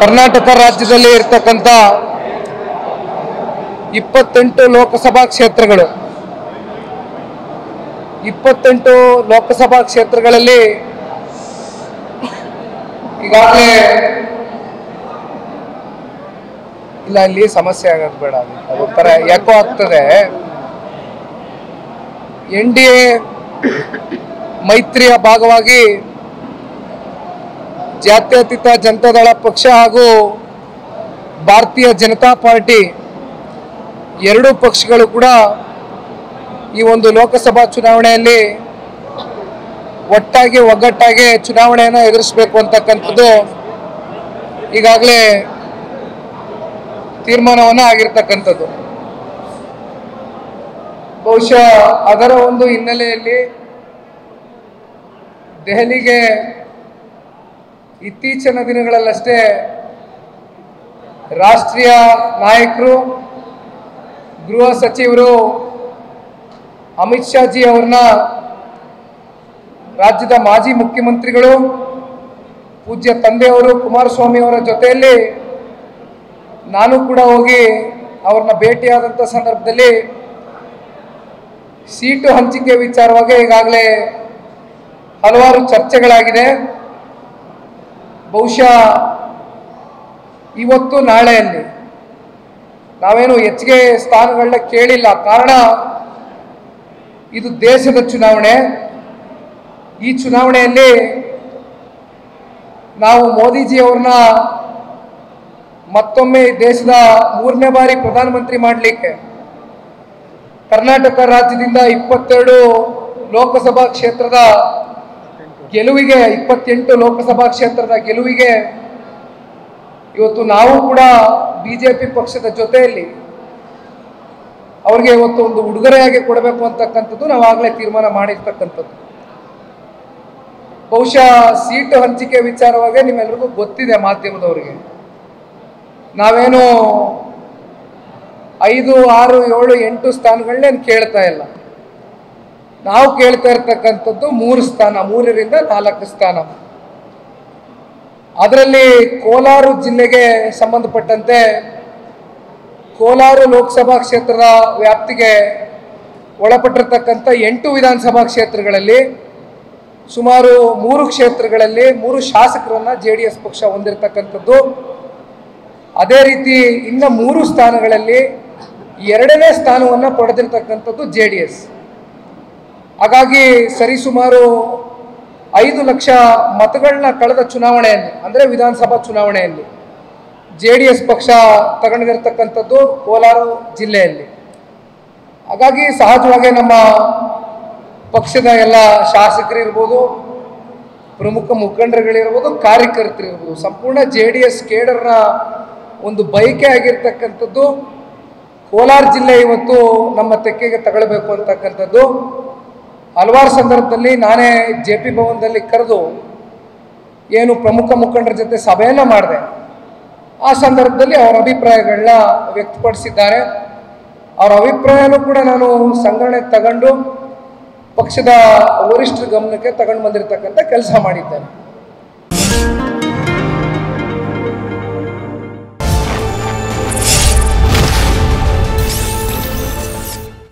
ಕರ್ನಾಟಕ ರಾಜ್ಯದಲ್ಲಿ ಇರತಕ್ಕಂತ 28 ಲೋಕಸಭಾ ಕ್ಷೇತ್ರಗಳು 28 ಲೋಕಸಭಾ ಕ್ಷೇತ್ರಗಳಲ್ಲಿ ಈಗಾಗಲೇ ಇಲ್ಲ ಇಲ್ಲಿ ಸಮಸ್ಯೆ ಆಗೋದು ಬೇಡ ಅದೊಂಥರ ಯಾಕೋ ಆಗ್ತದೆ NDA ಮೈತ್ರಿಯ ಭಾಗವಾಗಿ ಜಾತ್ಯತೀತ ಜನತಾದಳ ಪಕ್ಷ ಹಾಗೂ ಭಾರತೀಯ ಜನತಾ ಪಾರ್ಟಿ ಎರಡೂ ಪಕ್ಷಗಳು ಕೂಡ ಈ ಒಂದು ಲೋಕಸಭಾ ಚುನಾವಣೆಯಲ್ಲಿ ಒಟ್ಟಾಗಿ ಒಗ್ಗಟ್ಟಾಗಿ ಚುನಾವಣೆಯನ್ನು ಎದುರಿಸಬೇಕು ಅಂತಕ್ಕಂಥದ್ದು ಈಗಾಗಲೇ ತೀರ್ಮಾನವನ್ನು ಆಗಿರ್ತಕ್ಕಂಥದ್ದು ಬಹುಶಃ ಅದರ ಒಂದು ಹಿನ್ನೆಲೆಯಲ್ಲಿ ದೆಹಲಿಗೆ ಇತ್ತೀಚಿನ ದಿನಗಳಲ್ಲಷ್ಟೇ ರಾಷ್ಟ್ರೀಯ ನಾಯಕರು ಗೃಹ ಸಚಿವರು ಅಮಿತ್ ಶಾ ಜಿ ಅವರನ್ನ ರಾಜ್ಯದ ಮಾಜಿ ಮುಖ್ಯಮಂತ್ರಿಗಳು ಪೂಜ್ಯ ತಂದೆಯವರು ಕುಮಾರಸ್ವಾಮಿ ಅವರ ಜೊತೆಯಲ್ಲಿ ನಾನು ಕೂಡ ಹೋಗಿ ಅವ್ರನ್ನ ಭೇಟಿಯಾದಂಥ ಸಂದರ್ಭದಲ್ಲಿ ಸೀಟು ಹಂಚಿಕೆ ವಿಚಾರವಾಗಿ ಈಗಾಗಲೇ ಹಲವಾರು ಚರ್ಚೆಗಳಾಗಿದೆ. ಬಹುಶಃ ಇವತ್ತು ನಾಳೆಯಲ್ಲಿ ನಾವೇನು ಹೆಚ್ಚಿಗೆ ಸ್ಥಾನಗಳನ್ನ ಕೇಳಿಲ್ಲ. ಕಾರಣ ಇದು ದೇಶದ ಚುನಾವಣೆ. ಈ ಚುನಾವಣೆಯಲ್ಲಿ ನಾವು ಮೋದಿಜಿಯವ್ರನ್ನ ಮತ್ತೊಮ್ಮೆ ದೇಶದ 3ನೇ ಬಾರಿ ಪ್ರಧಾನಮಂತ್ರಿ ಮಾಡಲಿಕ್ಕೆ ಕರ್ನಾಟಕ ರಾಜ್ಯದಿಂದ 22 ಲೋಕಸಭಾ ಕ್ಷೇತ್ರದ ಗೆಲುವಿಗೆ 28 ಲೋಕಸಭಾ ಕ್ಷೇತ್ರದ ಗೆಲುವಿಗೆ ಇವತ್ತು ನಾವು ಕೂಡ ಬಿಜೆಪಿ ಪಕ್ಷದ ಜೊತೆಯಲ್ಲಿ ಅವ್ರಿಗೆ ಇವತ್ತು ಒಂದು ಉಡುಗೊರೆಯಾಗಿ ಕೊಡಬೇಕು ಅಂತಕ್ಕಂಥದ್ದು ನಾವಾಗಲೇ ತೀರ್ಮಾನ ಮಾಡಿರ್ತಕ್ಕಂಥದ್ದು. ಬಹುಶಃ ಸೀಟು ಹಂಚಿಕೆ ವಿಚಾರವಾಗಿ ನಿಮ್ಮೆಲ್ಲರಿಗೂ ಗೊತ್ತಿದೆ, ಮಾಧ್ಯಮದವರಿಗೆ. ನಾವೇನು 5, 6, 7, 8 ಸ್ಥಾನಗಳನ್ನೇನು ಕೇಳ್ತಾ ಇಲ್ಲ. ನಾವು ಕೇಳ್ತಾ ಇರ್ತಕ್ಕಂಥದ್ದು 3 ಸ್ಥಾನ, 3ರಿಂದ 4 ಸ್ಥಾನ. ಅದರಲ್ಲಿ ಕೋಲಾರ ಜಿಲ್ಲೆಗೆ ಸಂಬಂಧಪಟ್ಟಂತೆ ಕೋಲಾರ ಲೋಕಸಭಾ ಕ್ಷೇತ್ರದ ವ್ಯಾಪ್ತಿಗೆ ಒಳಪಟ್ಟಿರ್ತಕ್ಕಂಥ 8 ವಿಧಾನಸಭಾ ಕ್ಷೇತ್ರಗಳಲ್ಲಿ ಸುಮಾರು 3 ಕ್ಷೇತ್ರಗಳಲ್ಲಿ 3 ಶಾಸಕರನ್ನ JDS ಪಕ್ಷ ಹೊಂದಿರತಕ್ಕಂಥದ್ದು. ಅದೇ ರೀತಿ ಇನ್ನು 3 ಸ್ಥಾನಗಳಲ್ಲಿ 2ನೇ ಸ್ಥಾನವನ್ನು ಪಡೆದಿರ್ತಕ್ಕಂಥದ್ದು JDS. ಹಾಗಾಗಿ ಸರಿಸುಮಾರು 5 ಲಕ್ಷ ಮತಗಳನ್ನ ಕಳೆದ ಚುನಾವಣೆಯಲ್ಲಿ, ಅಂದರೆ ವಿಧಾನಸಭಾ ಚುನಾವಣೆಯಲ್ಲಿ JDS ಪಕ್ಷ ತಗೊಂಡಿರ್ತಕ್ಕಂಥದ್ದು ಕೋಲಾರ ಜಿಲ್ಲೆಯಲ್ಲಿ. ಹಾಗಾಗಿ ಸಹಜವಾಗಿ ನಮ್ಮ ಪಕ್ಷದ ಎಲ್ಲ ಶಾಸಕರಿರ್ಬೋದು, ಪ್ರಮುಖ ಮುಖಂಡರುಗಳಿರ್ಬೋದು, ಕಾರ್ಯಕರ್ತರಿರ್ಬೋದು, ಸಂಪೂರ್ಣ JDS ಕೇಡರ್ನ ಒಂದು ಬಯಕೆ ಆಗಿರ್ತಕ್ಕಂಥದ್ದು ಕೋಲಾರ ಜಿಲ್ಲೆ ಇವತ್ತು ನಮ್ಮ ತೆಕ್ಕೆಗೆ ತಗೊಳ್ಬೇಕು ಅಂತಕ್ಕಂಥದ್ದು. ಹಲವಾರು ಸಂದರ್ಭದಲ್ಲಿ ನಾನೇ JP ಭವನದಲ್ಲಿ ಕರೆದು ಏನು ಪ್ರಮುಖ ಮುಖಂಡರ ಜೊತೆ ಸಭೆಯನ್ನು ಮಾಡಿದೆ. ಆ ಸಂದರ್ಭದಲ್ಲಿ ಅವರ ಅಭಿಪ್ರಾಯಗಳನ್ನ ವ್ಯಕ್ತಪಡಿಸಿದ್ದಾರೆ. ಅವರ ಅಭಿಪ್ರಾಯನೂ ಕೂಡ ನಾನು ಸಂಗ್ರಹಣೆ ತಗೊಂಡು ಪಕ್ಷದ ವರಿಷ್ಠರ ಗಮನಕ್ಕೆ ತಗೊಂಡು ಬಂದಿರತಕ್ಕಂಥ ಕೆಲಸ ಮಾಡಿದ್ದೇನೆ.